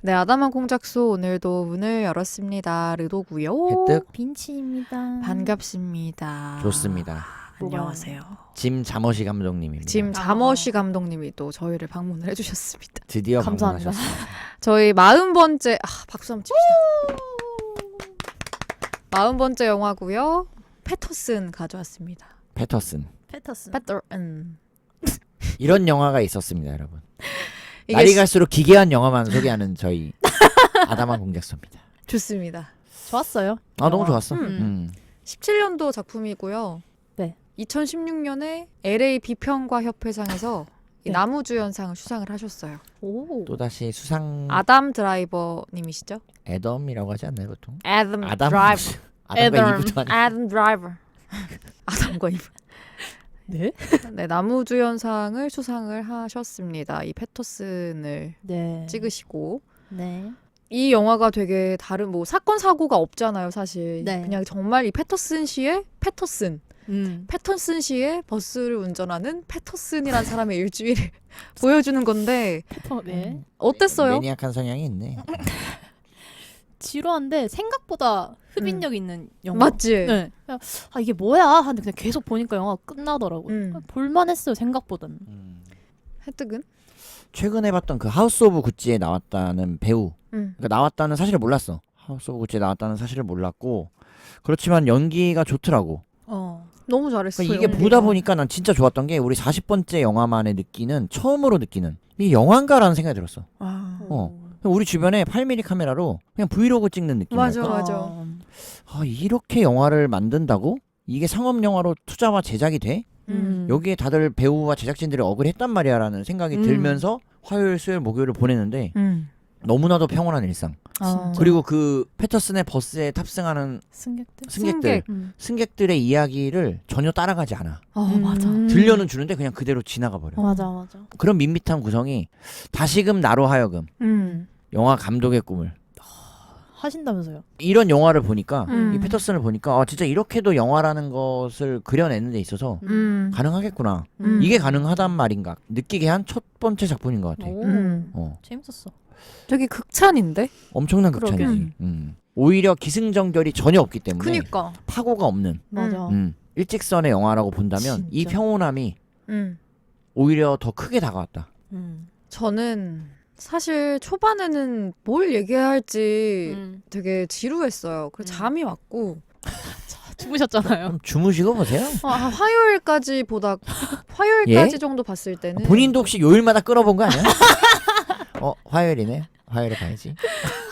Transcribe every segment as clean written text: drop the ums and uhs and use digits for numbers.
네, 아담한 공작소 오늘도 문을 열었습니다. 르도고요. 혜택 빈치입니다. 반갑습니다. 좋습니다. 안녕하세요. 짐 자머시 감독님입니다. 지금 자머시 감독님이 또 저희를 방문을 해주셨습니다. 드디어 감사합니다. 방문하셨습니다. 저희 40번째 박수 한번 칩시다. 40번째 영화고요. 패터슨 가져왔습니다. 패터슨. 패터슨. 패터슨. 이런 영화가 있었습니다, 여러분. 이게 날이 갈수록 기괴한 영화만 소개하는 저희 아담한 공작소입니다. 좋습니다. 좋았어요. 아 너무 영화. 좋았어. 17년도 작품이고요. 네. 2016년에 LA 비평가 협회상에서 이 네. 나무주연상을 수상을 하셨어요. 오. 또 다시 수상 아담 드라이버님이시죠? 애덤이라고 하지 않나요 보통? 아담 아담 드라이버. 아담과 이브도 아니고. 아담 드라이버. 아담과 이브. 네? 네, 나무주연상을 수상을 하셨습니다. 이 패터슨을 네. 찍으시고 네. 이 영화가 되게 다른 뭐 사건 사고가 없잖아요, 사실. 네. 그냥 정말 이 패터슨 씨의 패터슨 씨의 버스를 운전하는 패터슨이라는 사람의 일주일을 보여주는 건데 네. 어땠어요? 매니악한 성향이 있네. 지루한데 생각보다 흡인력 있는 영화. 맞지? 네. 그냥, 아 이게 뭐야? 하는데 그냥 계속 보니까 영화가 끝나더라고요. 볼만했어요 생각보다는. 혜택은? 최근에 봤던 그 하우스 오브 구찌에 나왔다는 배우. 그러니까 나왔다는 사실을 몰랐어. 하우스 오브 구찌에 나왔다는 사실을 몰랐고 그렇지만 연기가 좋더라고. 너무 잘했어요. 그러니까 이게 보다 보니까 난 진짜 좋았던 게 우리 40번째 영화만에 느끼는 처음으로 느끼는 이게 영화인가라는 생각이 들었어. 우리 주변에 8mm 카메라로 그냥 브이로그 찍는 느낌이랄까? 맞아. 이렇게 영화를 만든다고? 이게 상업 영화로 투자와 제작이 돼? 여기에 다들 배우와 제작진들이 억울했단 말이야라는 생각이 들면서 화요일, 수요일, 목요일을 보냈는데 너무나도 평온한 일상. 진짜. 그리고 그 패터슨의 버스에 탑승하는 승객들. 승객들의 이야기를 전혀 따라가지 않아. 맞아. 들려는 주는데 그냥 그대로 지나가 버려. 맞아. 그런 밋밋한 구성이 다시금 나로 하여금 영화 감독의 꿈을 하신다면서요? 이런 영화를 보니까 음. 이 패터슨을 보니까 진짜 이렇게도 영화라는 것을 그려내는 데 있어서 가능하겠구나. 이게 가능하단 말인가 느끼게 한 첫 번째 작품인 것 같아. 오. 재밌었어. 되게 극찬인데? 엄청난 그러게. 극찬이지. 오히려 기승전결이 전혀 없기 때문에 그니까. 파고가 없는 맞아. 일직선의 영화라고 본다면 이 진짜. 평온함이 오히려 더 크게 다가왔다. 저는 사실 초반에는 뭘 얘기해야 할지 되게 지루했어요. 그래서 잠이 왔고 주무셨잖아요. 그럼 주무시고 보세요. 화요일까지 예? 정도 봤을 때는 본인도 혹시 요일마다 끌어본 거 아니야? 화요일이네. 화요일에 봐야지.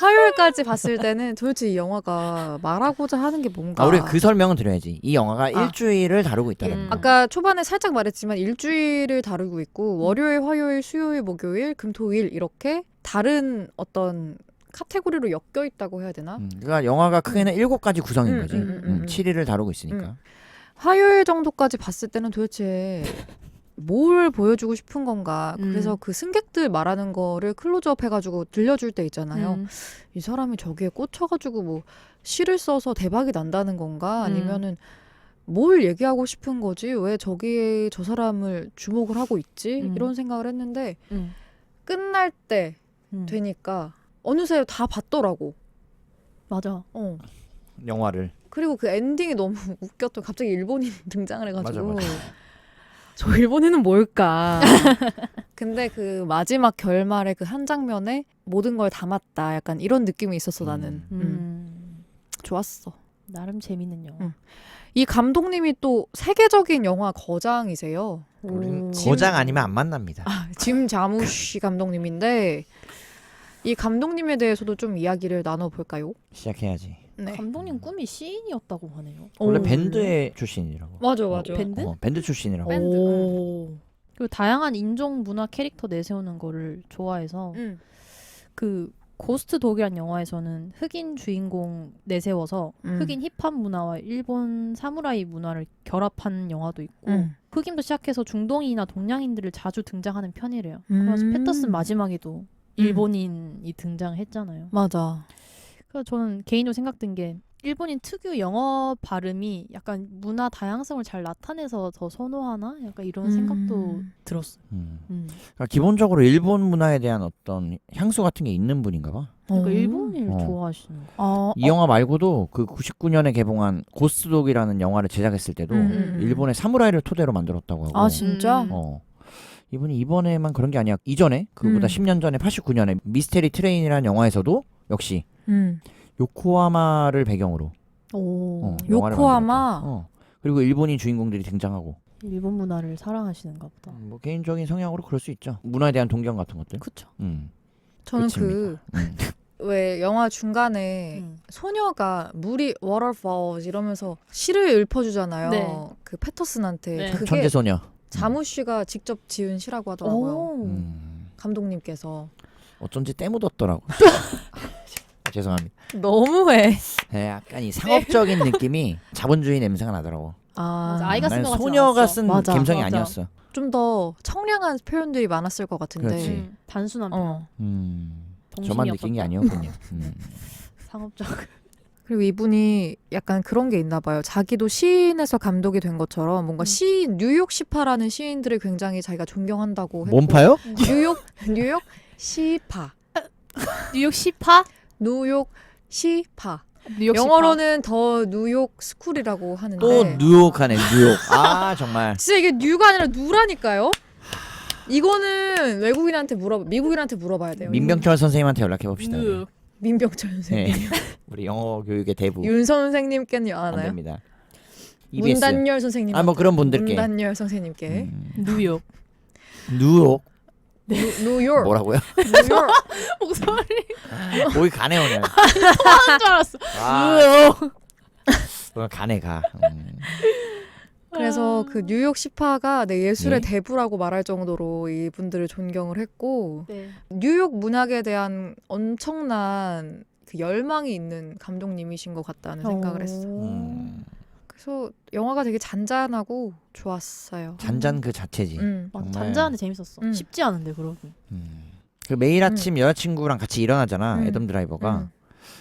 화요일까지 봤을 때는 도대체 이 영화가 말하고자 하는 게 뭔가. 우리가 그 설명은 드려야지. 이 영화가 일주일을 다루고 있다는 거. 아까 초반에 살짝 말했지만 일주일을 다루고 있고 월요일, 화요일, 수요일, 목요일, 금, 토, 일 이렇게 다른 어떤 카테고리로 엮여 있다고 해야 되나? 그러니까 영화가 크게는 7가지 구성인 거지. 음. 7일을 다루고 있으니까. 화요일 정도까지 봤을 때는 도대체 뭘 보여주고 싶은 건가. 그래서 그 승객들 말하는 거를 클로즈업 해가지고 들려줄 때 있잖아요. 이 사람이 저기에 꽂혀가지고 뭐 시를 써서 대박이 난다는 건가 아니면은 뭘 얘기하고 싶은 거지 왜 저기에 저 사람을 주목을 하고 있지 이런 생각을 했는데 끝날 때 되니까 어느새 다 봤더라고. 맞아. 영화를. 그리고 그 엔딩이 너무 웃겼던 갑자기 일본인 등장을 해가지고 맞아. 저 일본인은 뭘까. 근데 그 마지막 결말의 그 한 장면에 모든 걸 담았다 약간 이런 느낌이 있었어 나는. 좋았어. 나름 재밌는 영화. 이 감독님이 또 세계적인 영화 거장이세요. 우린 거장 아니면 안 만납니다. 짐 자무시 감독님인데 이 감독님에 대해서도 좀 이야기를 나눠볼까요? 시작해야지. 네. 감독님 꿈이 시인이었다고 하네요. 원래 밴드의 출신이라고. 맞아. 밴드? 밴드 출신이라고. 그리고 다양한 인종 문화 캐릭터 내세우는 거를 좋아해서 그 고스트 독이란 영화에서는 흑인 주인공 내세워서 흑인 힙합 문화와 일본 사무라이 문화를 결합한 영화도 있고 흑인도 시작해서 중동인이나 동양인들을 자주 등장하는 편이래요. 그래서 패터슨 마지막에도 일본인이 등장했잖아요. 맞아. 그래서 저는 개인적으로 생각된 게 일본인 특유 영어 발음이 약간 문화 다양성을 잘 나타내서 더 선호하나? 약간 이런 생각도 들었어요. 그러니까 기본적으로 일본 문화에 대한 어떤 향수 같은 게 있는 분인가 봐. 그러니까 일본인을 좋아하시는 거. 이 영화 말고도 그 99년에 개봉한 고스트독이라는 영화를 제작했을 때도 일본의 사무라이를 토대로 만들었다고 하고. 아 진짜? 이분이 이번에만 그런 게 아니야. 이전에 그보다 10년 전에 89년에 미스테리 트레인이라는 영화에서도 역시 요코하마를 배경으로 영화를 요코하마? 만들었죠. 그리고 일본인 주인공들이 등장하고. 일본 문화를 사랑하시는가 보다. 뭐 개인적인 성향으로 그럴 수 있죠. 문화에 대한 동경 같은 것들. 그쵸. 저는 그칩니다. 왜 영화 중간에 소녀가 물이 waterfalls 이러면서 시를 읊어주잖아요. 네. 그 패터슨한테. 네. 그게 천재소녀. 자무 씨가 직접 지은 시라고 하더라고요. 오. 감독님께서. 어쩐지 때 묻었더라고. 죄송합니다. 너무해. 네, 약간 이 상업적인 느낌이 자본주의 냄새가 나더라고. 맞아, 아이가 쓴 나는 것 같진 소녀가 않았어. 쓴 맞아, 감성이 맞아. 아니었어. 좀 더 청량한 표현들이 많았을 것 같은데. 그렇지. 단순한 표현. 저만 정신이 느낀 게 없었다. 아니었군요. 상업적. 그리고 이분이 약간 그런 게 있나 봐요. 자기도 시인에서 감독이 된 것처럼 뭔가 시인, 뉴욕 시파라는 시인들을 굉장히 자기가 존경한다고 했고. 몸파요? 뉴욕 시파. 뉴욕 시파? 뉴욕 시파. 뉴욕 영어로는 더 뉴욕 스쿨이라고 하는데. 또 뉴욕하네 뉴욕. 아 정말. 진짜 이게 뉴가 아니라 누라니까요. 이거는 외국인한테 미국인한테 물어봐야 돼요. 민병철 선생님한테 연락해 봅시다. 뉴욕. 민병철 선생님. 네. 우리 영어 교육의 대부. 윤 선생님께는 안 아나요? 됩니다. EBS. 문단열 선생님. 아, 뭐 그런 분들께. 문단열 선생님께. 뉴욕. 뉴욕. 뉴욕. 뭐라고요? 뉴욕. 목소리 거기 가네 오늘. 토하는 줄 알았어. 아, 오늘 가네 가. 그래서 그 뉴욕 시파가 내 예술의 네. 대부라고 말할 정도로 이분들을 존경을 했고 네. 뉴욕 문학에 대한 엄청난 그 열망이 있는 감독님이신 것 같다는 생각을 했어. 그래서 영화가 되게 잔잔하고 좋았어요. 잔잔 그 자체지. 맞아, 정말. 잔잔한데 재밌었어. 쉽지 않은데 그러기. 그 매일 아침 여자친구랑 같이 일어나잖아. 애덤 드라이버가.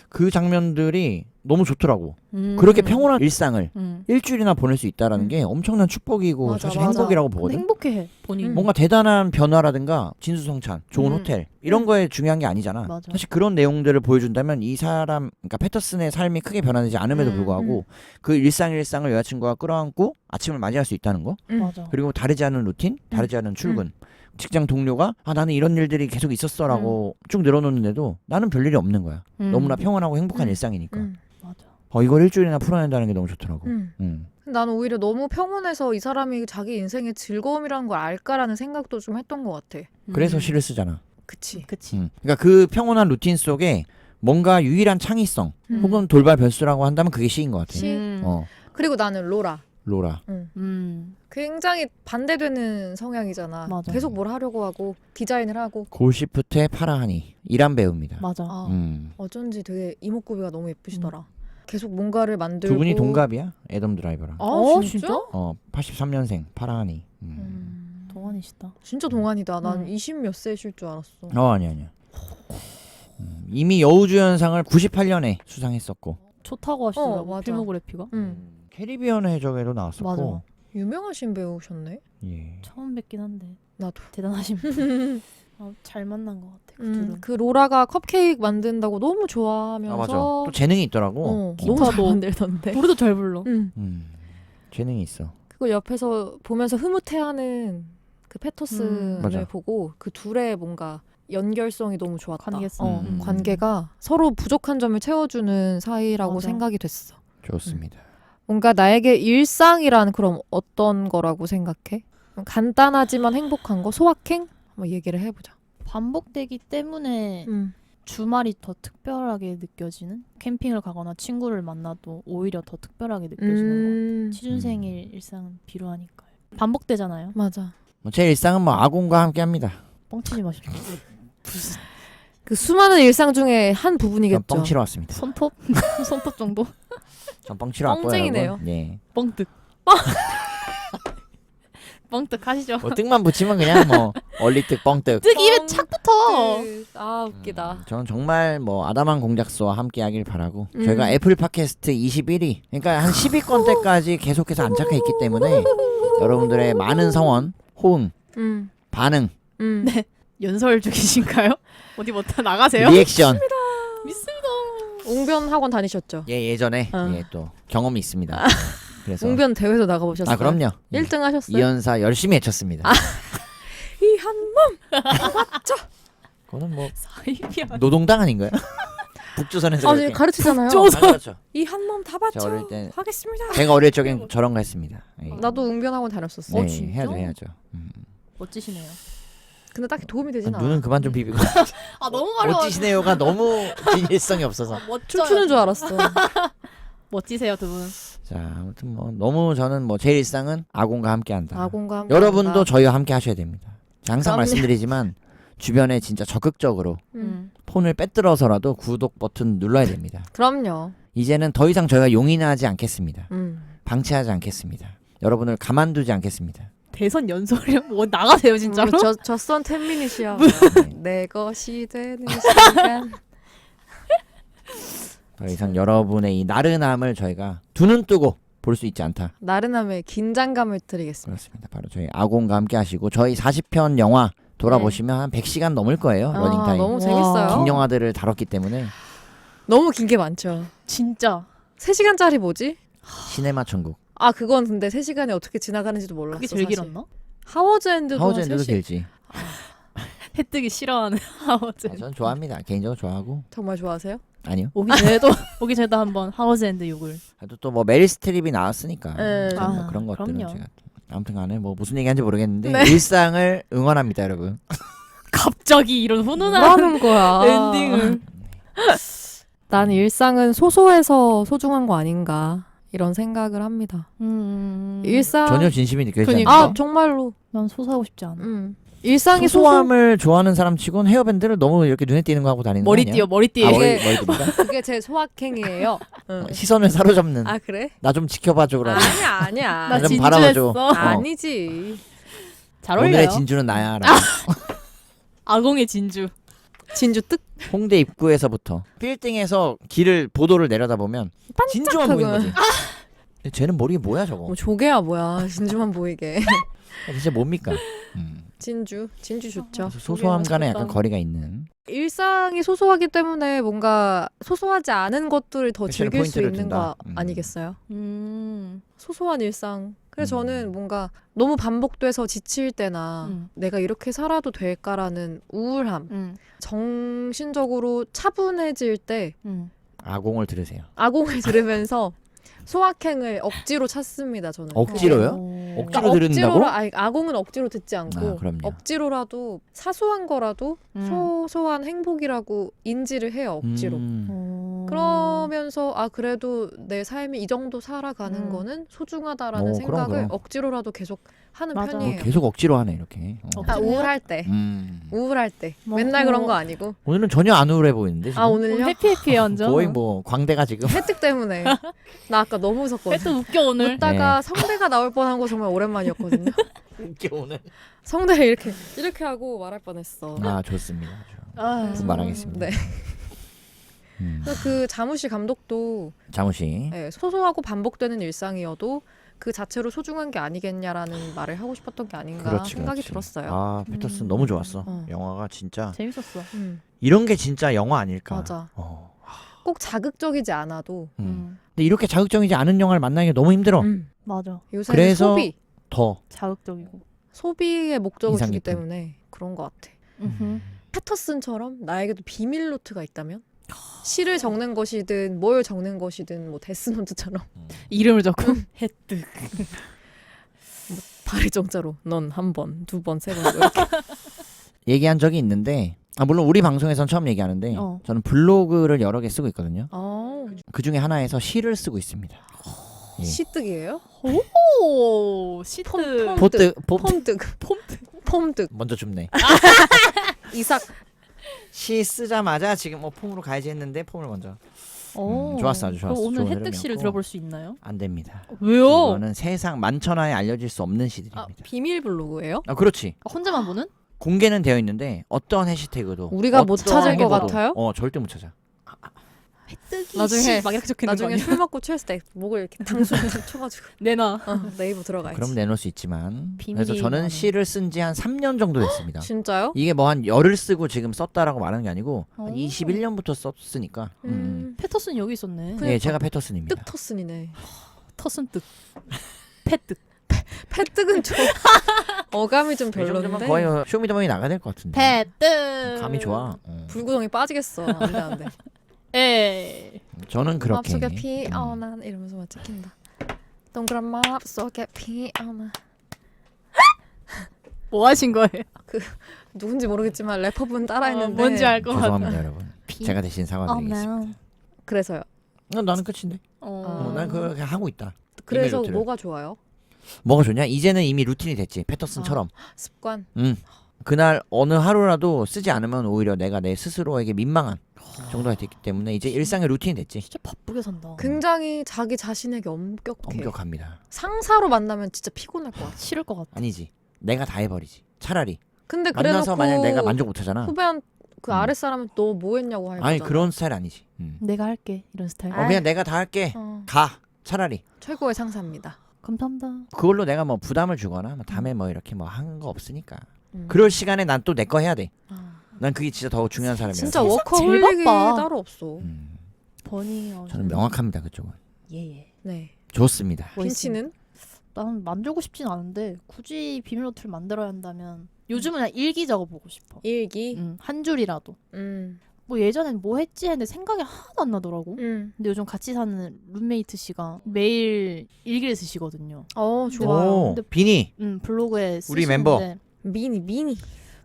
그 장면들이 너무 좋더라고. 그렇게 평온한 일상을 일주일이나 보낼 수 있다라는 게 엄청난 축복이고 맞아, 사실 맞아. 행복이라고 근데 보거든. 행복해 본인. 뭔가 대단한 변화라든가 진수성찬, 좋은 음. 호텔 이런 거에 중요한 게 아니잖아. 맞아. 사실 그런 내용들을 보여준다면 이 사람, 그러니까 패터슨의 삶이 크게 변화되지 않음에도 불구하고 그 일상을 여자친구가 끌어안고 아침을 맞이할 수 있다는 거. 맞아. 그리고 다르지 않은 루틴, 다르지 않은 출근. 직장 동료가 나는 이런 일들이 계속 있었어라고 쭉 늘어놓는데도 나는 별일이 없는 거야. 너무나 평온하고 행복한 일상이니까. 맞아. 이걸 일주일이나 풀어낸다는 게 너무 좋더라고. 나는 오히려 너무 평온해서 이 사람이 자기 인생의 즐거움이라는 걸 알까라는 생각도 좀 했던 것 같아. 그래서 시를 쓰잖아. 그치. 그치. 그러니까 그 평온한 루틴 속에 뭔가 유일한 창의성 혹은 돌발 변수라고 한다면 그게 시인 것 같아. 시. 그리고 나는 로라. 굉장히 반대되는 성향이잖아. 맞아. 계속 뭘 하려고 하고 디자인을 하고. 골시프트의 파라하니 이란 배우입니다. 맞아. 어쩐지 되게 이목구비가 너무 예쁘시더라. 계속 뭔가를 만들고. 두 분이 동갑이야. 애덤 드라이버랑. 진짜? 83년생 파라하니. 동안이시다. 진짜 동안이다. 난 20 몇 세실 줄 알았어. 아니야. 이미 여우주연상을 98년에 수상했었고. 좋다고 하시더라고. 맞아. 필모그래피가. 캐리비안 해적에도 나왔었고. 맞아. 유명하신 배우셨네. 예. 처음 뵙긴 한데 나도. 대단하신 분. 잘 만난 것 같아. 그 둘은. 그 로라가 컵케이크 만든다고 너무 좋아하면서. 맞아. 또 재능이 있더라고. 너무 잘 만들던데. 노래도 잘 불러. 재능이 있어. 그걸 옆에서 보면서 흐뭇해하는 그 패터슨을 맞아. 보고 그 둘의 뭔가 연결성이 너무 좋았다. 관계성. 관계가 서로 부족한 점을 채워주는 사이라고 맞아. 생각이 됐어. 좋습니다. 뭔가 나에게 일상이란 그럼 어떤 거라고 생각해? 간단하지만 행복한 거? 소확행? 한번 얘기를 해보자. 반복되기 때문에 주말이 더 특별하게 느껴지는? 캠핑을 가거나 친구를 만나도 오히려 더 특별하게 느껴지는 것 같아. 취준생일 일상은 비루하니까요. 반복되잖아요. 맞아. 제 일상은 뭐 아공과 함께합니다. 뻥치지 마십시오. 그 수많은 일상 중에 한 부분이겠죠. 전 뻥치러 왔습니다. 손톱? 손톱 정도? 전 뻥치러 왔고요. 뻥쟁이네요. 여러분. 예. 뻥득. 뻥뜩 하시죠. 뭐 뜻만 붙이면 그냥 뭐 얼리뜩 뻥뜩. 뜻 입에 착 붙어. 아 웃기다. 저는 정말 뭐 아담한 공작소와 함께하길 바라고 음. 저희가 애플 팟캐스트 21위 그러니까 한 10위권 때까지 계속해서 안착해 있기 때문에 여러분들의 많은 성원, 호응, 반응, 네. 연설 중이신가요? 어디 못 나가세요? 리액션 믿습니다. 웅변 학원 다니셨죠? 예전에 어. 또 경험이 있습니다. 그래서 웅변 대회도 나가보셨어요? 아 그럼요. 1등 하셨어요? 이연사 열심히 헤쳤습니다. 이 한 몸. 그거는 뭐 사이비야. 노동당 아닌가요? 북조선에서 아, 그렇게. 가르치잖아요. 아, 그렇죠. 이 한 몸 다 저 어릴 때 하겠습니다. 제가 어릴 적엔 저런 거 했습니다. 예. 나도 웅변 학원 다녔었어. 네, 진짜? 해야죠. 멋지시네요. 근데 딱히 도움이 되진 않아. 눈은 그만 좀 비비고. 아 너무 가려워. 멋지시네요가 너무 진실성이 없어서. 춤추는 줄 알았어. 멋지세요 두 분. 자 아무튼 뭐 너무 저는 뭐 제 일상은 아공과 함께한다. 아공과 함께 여러분도 한다. 저희와 함께 하셔야 됩니다. 항상 그럼요. 말씀드리지만 주변에 진짜 적극적으로 폰을 빼들어서라도 구독 버튼 눌러야 됩니다. 그럼요. 이제는 더 이상 저희가 용인하지 않겠습니다. 음. 방치하지 않겠습니다. 여러분을 가만두지 않겠습니다. 대선 연설이요? 뭐 나가세요 진짜로? 저선 10미닛이야. 네. 내 것이 되는 시간. 더 이상 여러분의 이 나른함을 저희가 두 눈 뜨고 볼 수 있지 않다. 나른함에 긴장감을 드리겠습니다. 그렇습니다. 바로 저희 아공과 함께 하시고 저희 40편 영화 돌아보시면 한 100시간 넘을 거예요. 러닝타임. 너무 와. 재밌어요. 긴 영화들을 다뤘기 때문에 너무 긴 게 많죠. 진짜. 3시간짜리 뭐지? 시네마 천국. 아 그건 근데 3시간이 어떻게 지나가는지도 몰랐어. 그게 제일 사실. 길었나? 하워즈 엔드도 하우즈 한 엔드도 3시... 길지. 해뜨기 싫어하는 하워즈. 아, 저는 좋아합니다. 개인적으로 좋아하고. 정말 좋아하세요? 아니요. 오기 전에도 한번 하워즈 엔드 욕을. 그래도 또 뭐 메릴 스트립이 나왔으니까 네. 저는 뭐 아, 그런 것들은 그럼요. 제가 또 아무튼간에 뭐 무슨 얘기하는지 모르겠는데 네. 일상을 응원합니다, 여러분. 갑자기 이런 훈훈한 뭐 하는 거야? 엔딩을. 난 일상은 소소해서 소중한 거 아닌가 이런 생각을 합니다. 일상 전혀 진심이 느껴지지 그러니까. 않아요. 아 정말로 난 소소하고 싶지 않아. 일상이 소소함을 좋아하는 사람 치곤 헤어밴드를 너무 이렇게 눈에 띄는 거 하고 다니는 거 아니야? 머리띠요 머리띠. 아, 이게- 머리띠인가? 그게 제 소확행이에요. 응. 시선을 사로잡는. 아 그래? 나 좀 지켜봐줘 그러면. 아니야. 나 좀 바라봐줘. 진주했어. 아니지. 잘 어울려요. 오늘의 진주는 나야. 라고. 아공의 진주. 진주 뜻 홍대 입구에서부터 빌딩에서 길을 보도를 내려다보면 진주만 보이는 거지. 쟤는 머리에 뭐야 저거? 뭐 조개야 뭐야 진주만 보이게. 진짜 뭡니까? 진주 좋죠. 그래서 소소함과는 약간 거리가 있는. 일상이 소소하기 때문에 뭔가 소소하지 않은 것들을 더 패션에 즐길 수 포인트를 있는 둔다. 거 아니겠어요? 음. 소소한 일상. 그래서 저는 뭔가 너무 반복돼서 지칠 때나 내가 이렇게 살아도 될까라는 우울함, 정신적으로 차분해질 때 아공을 들으세요. 아공을 들으면서 소확행을 억지로 찾습니다. 저는. 억지로요? 어. 억지로 들은다고? 아니, 아공은 억지로 듣지 않고 아, 그럼요. 억지로라도 사소한 거라도 소소한 행복이라고 인지를 해요. 억지로. 그러면서 아 그래도 내 삶이 이 정도 살아가는 거는 소중하다라는 그럼, 생각을 그럼. 억지로라도 계속 하는 맞아. 편이에요. 계속 억지로 하네 이렇게. 아, 우울할 때. 우울할 때. 뭐, 맨날 그런 뭐. 거 아니고. 오늘은 전혀 안 우울해 보이는데 지금. 아 오늘요? 해피해피해 완전. 거의 뭐 광대가 지금. 혜택 때문에. 나 아까 너무 웃었거든. 또 웃겨 오늘. 웃다가 성대가 나올 뻔한 거 정말 오랜만이었거든요. 웃겨 오늘. 성대를 이렇게 하고 말할 뻔했어. 아 좋습니다. 아, 분발하겠습니다. 네. 그 자무시 감독도 자무시. 네, 소소하고 반복되는 일상이어도 그 자체로 소중한 게 아니겠냐라는 말을 하고 싶었던 게 아닌가 그렇지, 생각이 그렇지. 들었어요. 아 패터슨 너무 좋았어. 어. 영화가 진짜 재밌었어. 이런 게 진짜 영화 아닐까. 맞아. 어. 꼭 자극적이지 않아도 근데 이렇게 자극적이지 않은 영화를 만나기 너무 힘들어. 맞아. 요새 그래서 소비, 더. 자극적이고. 소비의 목적을 인상 주기 깊은. 때문에 그런 것 같아. 음흠. 패터슨처럼 나에게도 비밀 노트가 있다면 시를 적는 것이든 뭘 적는 것이든 뭐 데스노트처럼 이름을 적고 혜뜨. 발의 정자로 넌 한 번, 두 번, 세 번 이렇게. 얘기한 적이 있는데 물론 우리 방송에선 처음 얘기하는데 어. 저는 블로그를 여러 개 쓰고 있거든요. 그 중에 하나에서 시를 쓰고 있습니다. 예. 시뜨기예요? 오 시트. 포뜨 폼득 먼저 줍네. 이삭 시 쓰자마자 지금 뭐 폼으로 가야지 했는데 폼을 먼저. 좋았어, 아주 좋았어. 그럼 오늘 좋은 혜택 씨를 흐름이었고. 들어볼 수 있나요? 안 됩니다. 왜요? 이거는 세상 만천하에 알려질 수 없는 시들입니다. 아, 비밀 블로그예요? 그렇지. 혼자만 보는? 공개는 되어 있는데 어떤 해시태그도 우리가 못 어떠한 찾을 것 해봐도 같아요? 절대 못 찾아. 혜택이 나중에- 막 이렇게 적혀 있는 거 나중에 아니야? 술 먹고 취했을 때 목을 이렇게 당수 탁 쳐가지고 내놔. 네이버 들어가야지. 그럼 내놓을 수 있지만 비밀이 그래서 저는 많아요. 시를 쓴 지 한 3년 정도 됐습니다. 진짜요? 이게 뭐 한 열을 쓰고 지금 썼다라고 말하는 게 아니고 한 오. 21년부터 썼으니까. 패터슨 여기 있었네. 예, 제가 패터슨입니다. 뜻터슨이네. 터슨 뜻. 패뜻. 패뜨근 좀 어감이 좀 이 정도면 별론데. 거의 쇼미더머니 나가야 될 것 같은데. 패뜻. 감이 좋아. 불구덩이 빠지겠어. 안돼 안돼. 에. 저는 그렇게. 맙속에 피어나 이러면서 막 찍힌다. 동그란 맙속에 피어나. 뭐 하신 거예요? 누군지 모르겠지만 래퍼분 따라했는데. 뭔지 알 것 같아. 죄송합니다, 여러분. 제가 대신 사과드리겠습니다. 그래서요. 나는 끝인데. 난 그렇게 하고 있다. 그래서 이메일 뭐가 좋아요? 뭐가 좋냐? 이제는 이미 루틴이 됐지. 패터슨처럼. 습관. 그날 어느 하루라도 쓰지 않으면 오히려 내가 내 스스로에게 민망한 정도가 됐기 때문에 이제 일상의 루틴이 됐지. 진짜 바쁘게 산다. 굉장히 자기 자신에게 엄격해. 엄격합니다. 상사로 만나면 진짜 피곤할 것 같아. 싫을 것 같아. 아니지. 내가 다 해버리지. 차라리 근데 만나서 그래놓고 만약 내가 만족 못하잖아. 후배한 그 음. 아랫사람은 너 뭐 했냐고 할 아니 거잖아. 그런 스타일 아니지. 내가 할게 이런 스타일. 그냥 내가 다 할게. 가. 차라리. 최고의 상사입니다. 감사합니다. 그걸로 내가 뭐 부담을 주거나 뭐 다음에 뭐 이렇게 뭐 한 거 없으니까. 음. 그럴 시간에 난 또 내 거 해야 돼. 아. 난 그게 진짜 더 중요한 사람이야. 진짜 세상 워커홀릭이 제일 바빠. 따로 없어. 버니. 저는 명확합니다 그쪽은. 예예. 네. 좋습니다. 빈치는? 난 만들고 싶진 않은데 굳이 비밀 노트를 만들어야 한다면 요즘은 그냥 일기 적어보고 싶어. 일기. 한 줄이라도. 음. 뭐 예전엔 뭐 했지 했는데 생각이 하나도 안 나더라고. 음. 근데 요즘 같이 사는 룸메이트 씨가 매일 일기를 쓰시거든요. 좋아요. 오, 근데- 비니. 블로그에 우리 쓰시는데 멤버. 미니.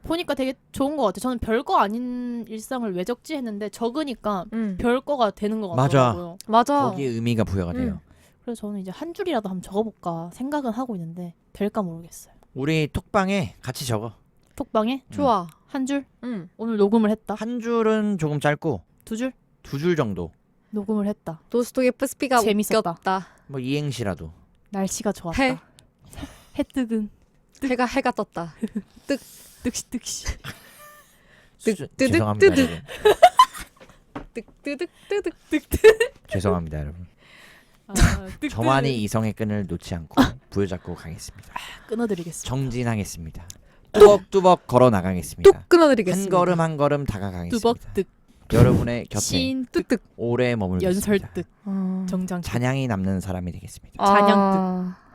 보니까 되게 좋은 것 같아요. 저는 별거 아닌 일상을 왜 적지 했는데 적으니까 별거가 되는 것 맞아. 같더라고요. 맞아. 거기에 의미가 부여가 돼요. 그래서 저는 이제 한 줄이라도 한번 적어볼까 생각은 하고 있는데 될까 모르겠어요. 우리 톡방에 같이 적어. 톡방에 좋아. 한 줄? 응. 오늘 녹음을 했다. 한 줄은 조금 짧고 두 줄? 2줄 정도. 녹음을 했다. 도스토옙스키가 재밌었다. 웃겼다. 뭐 이행시라도. 날씨가 좋았다. 해. 해 뜨든 해가 떴다. 득시 득시. 뜨득 죄송합니다. 뜨득. 여러분. 뜨득. 죄송합니다, 여러분. 아, 저만이 이성의 끈을 놓지 않고 부여잡고 가겠습니다. 끊어드리겠습니다. 정진하겠습니다. 뚜벅뚜벅 걸어 나가겠습니다. 뚝 끊어드리겠습니다. 한 걸음 한 걸음 다가가겠습니다. 뚜벅득 여러분의 곁에 신득득 오래 머물겠습니다. 연설득 정장 잔향이 남는 사람이 되겠습니다.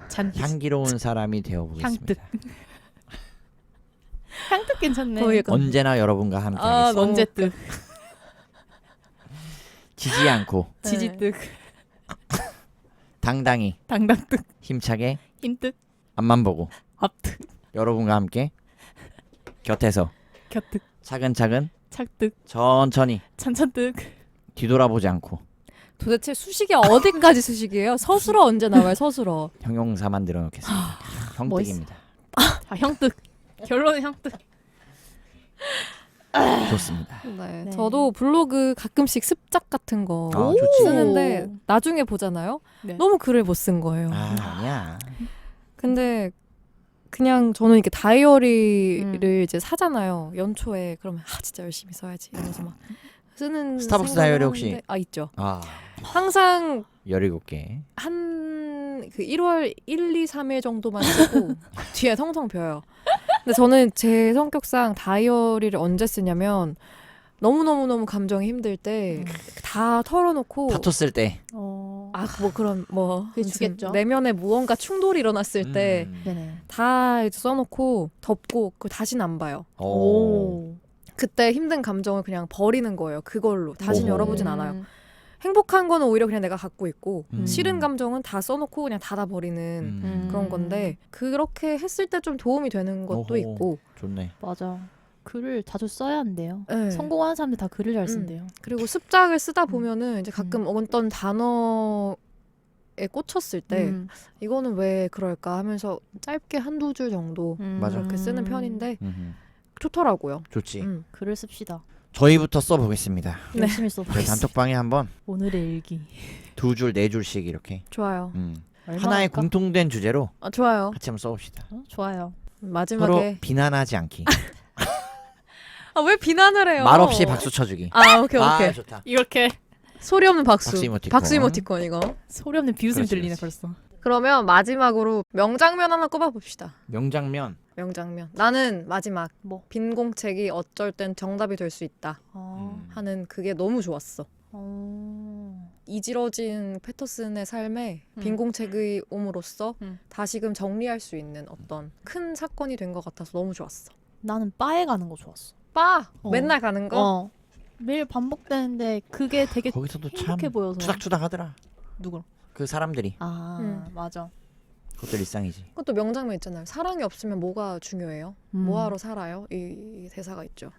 잔뜩 향기로운 사람이 되어보겠습니다. 향뜻 괜찮네. 거의 약간 언제나 여러분과 함께하겠습니다. 너무 언제뜻 지지 않고 지지뜻 당당히 당당뜻 힘차게 힘뜻 앞만 보고 앞뜻 여러분과 함께 곁에서 곁뜻 차근차근 착뜻 천천히 찬찬뜻 뒤돌아보지 않고 도대체 수식이 어디까지 수식이에요? 서술어 언제 나와요? 서술어. 형용사만 늘어놓겠습니다. 형뜩입니다. 형뜻 결론은 형뜻. 좋습니다. 네. 네. 저도 블로그 가끔씩 습작 같은 거 아, 좋지. 쓰는데 나중에 보잖아요. 네. 너무 글을 못 쓴 거예요. 아니야. 근데 그냥 저는 이렇게 다이어리를 이제 사잖아요. 연초에 그러면 진짜 열심히 써야지 이러면서 막 쓰는 스타벅스 생각을 다이어리 혹시? 하는데, 있죠. 아 항상 17개. 한 그 1월 1, 2, 3일 정도만 쓰고 뒤에 텅텅 비어요. 근데 저는 제 성격상 다이어리를 언제 쓰냐면 너무 감정이 힘들 때 다 털어놓고 다퉜을 때. 뭐 그런 뭐 그게 주겠죠. 내면에 무언가 충돌이 일어났을 때 네네. 다 이제 써놓고 덮고 그 다시는 안 봐요. 오. 그때 힘든 감정을 그냥 버리는 거예요. 그걸로 다시는 오호. 열어보진 않아요. 행복한 거는 오히려 그냥 내가 갖고 있고 음. 싫은 감정은 다 써놓고 그냥 닫아버리는 그런 건데 그렇게 했을 때 좀 도움이 되는 것도 오호. 있고 좋네. 맞아. 글을 자주 써야 한대요. 네. 성공하는 사람들 다 글을 잘 쓴대요. 그리고 습작을 쓰다 보면은 이제 가끔 어떤 단어에 꽂혔을 때 이거는 왜 그럴까 하면서 짧게 한두 줄 정도 맞아. 이렇게 쓰는 편인데 음흠. 좋더라고요. 좋지. 글을 씁시다. 저희부터 써보겠습니다. 열심히 저희 써보겠습니다. 단톡방에 한번 오늘의 일기. 2줄 4줄씩 이렇게 좋아요. 얼마나 하나의 할까? 공통된 주제로 좋아요. 같이 한번 써봅시다. 좋아요. 서로 마지막에 비난하지 않기. 왜 비난을 해요? 말없이 박수 쳐주기. 오케이. 아 좋다. 이렇게 소리 없는 박수. 박수 이모티콘. 이모티콘 이거. 소리 없는 비웃음이 그렇지, 들리네 그렇지. 벌써. 그러면 마지막으로 명장면 하나 꼽아봅시다. 명장면. 명장면. 나는 마지막 뭐? 빈 공책이 어쩔 땐 정답이 될 수 있다 하는 그게 너무 좋았어. 이지러진 패터슨의 삶에 빈 공책이 옴으로써 다시금 정리할 수 있는 어떤 큰 사건이 된 것 같아서 너무 좋았어. 나는 바에 가는 거 좋았어. 바! 어. 맨날 가는 거? 매일 반복되는데 그게 되게 거기서도 참 행복해 보여서. 투닥투닥하더라. 누구? 그 사람들이. 맞아. 그것도 일상이지. 그것도 명장면 있잖아요. 사랑이 없으면 뭐가 중요해요? 뭐하러 살아요? 이 대사가 있죠.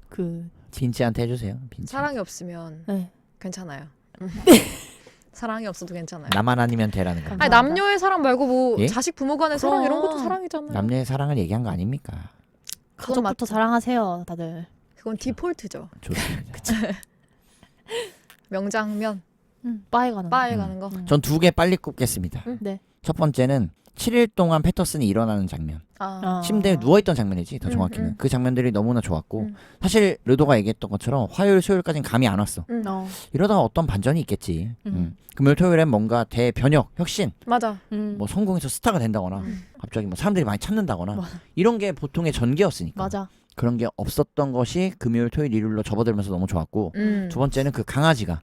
그 빈치한테 해주세요. 빈치. 사랑이 없으면 네. 괜찮아요. 사랑이 없어도 괜찮아요. 나만 아니면 되라는 거. 감사합니다. 아니 남녀의 사랑 말고 뭐 예? 자식 부모 간의 사랑 이런 것도 사랑이잖아요. 남녀의 사랑을 얘기한 거 아닙니까? 그건 가족부터 맞죠. 사랑하세요, 다들. 그건 디폴트죠. 좋습니다. 명장면 바에 가는 거. 바에 가는 거. 전 2개 빨리 꼽겠습니다. 네. 첫 번째는 7일 동안 패터슨이 일어나는 장면. 침대에 누워있던 장면이지 더 정확히는. 그 장면들이 너무나 좋았고 사실 르도가 얘기했던 것처럼 화요일 수요일까지는 감이 안 왔어. 이러다가 어떤 반전이 있겠지. 금요일 토요일엔 뭔가 대변혁 혁신 맞아. 뭐 성공해서 스타가 된다거나 갑자기 뭐 사람들이 많이 찾는다거나 이런 게 보통의 전개였으니까. 맞아. 그런 게 없었던 것이 금요일 토요일 일요일로 접어들면서 너무 좋았고 두 번째는 그 강아지가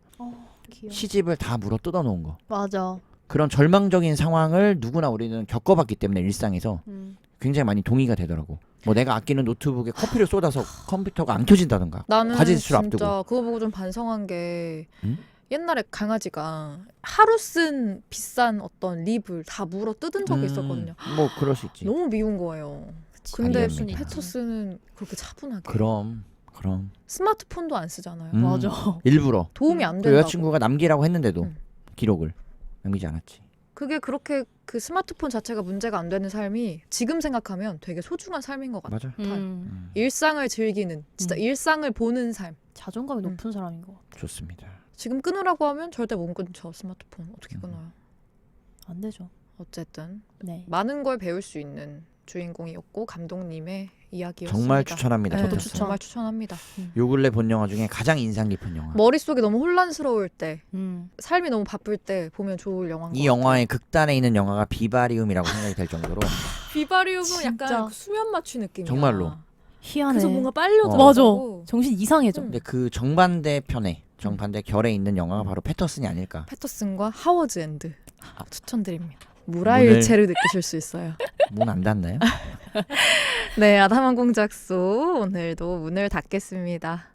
귀여워. 시집을 다 물어 뜯어놓은 거. 맞아. 그런 절망적인 상황을 누구나 우리는 겪어봤기 때문에 일상에서 굉장히 많이 동의가 되더라고. 뭐 내가 아끼는 노트북에 커피를 쏟아서 컴퓨터가 안 켜진다던가 나는 과제 제출 진짜 앞두고. 그거 보고 좀 반성한 게 응? 옛날에 강아지가 하루 쓴 비싼 어떤 립을 다 물어 뜯은 적이 있었거든요. 뭐 그럴 수 있지. 너무 미운 거예요. 그치. 근데 아니랍니다. 패터슨은 그렇게 차분하게 그럼 스마트폰도 안 쓰잖아요. 맞아. 일부러 도움이 안 그 된다고. 여자친구가 남기라고 했는데도 응. 기록을 남기지 않았지. 그게 그렇게 그 스마트폰 자체가 문제가 안 되는 삶이 지금 생각하면 되게 소중한 삶인 것 같아요. 맞아. 일상을 즐기는 진짜 일상을 보는 삶. 자존감이 높은 사람인 것 같아. 좋습니다. 지금 끊으라고 하면 절대 못 끊죠. 스마트폰 어떻게 끊어요? 안 되죠. 어쨌든 네. 많은 걸 배울 수 있는 주인공이었고 감독님의 이야기였습니다. 정말 추천합니다. 네, 패터슨. 정말 추천합니다. 요 근래 본 영화 중에 가장 인상 깊은 영화. 머릿속이 너무 혼란스러울 때 음. 삶이 너무 바쁠 때 보면 좋을 영화인 것 이 영화의 극단에 있는 영화가 비바리움이라고 생각이 될 정도로 같아요. 비바리움은 진짜. 약간 수면 마취 느낌이야. 정말로. 희한해. 그래서 뭔가 빨려 어. 맞아. 들어가고 정신 이상해져. 근데 그 정반대 편에 정반대 결에 있는 영화가 바로 패터슨이 아닐까. 패터슨과 하워즈 엔드 추천드립니다. 무라일체를 느끼실 수 있어요. 문 안 닫나요? 네, 아담한 공작소 오늘도 문을 닫겠습니다.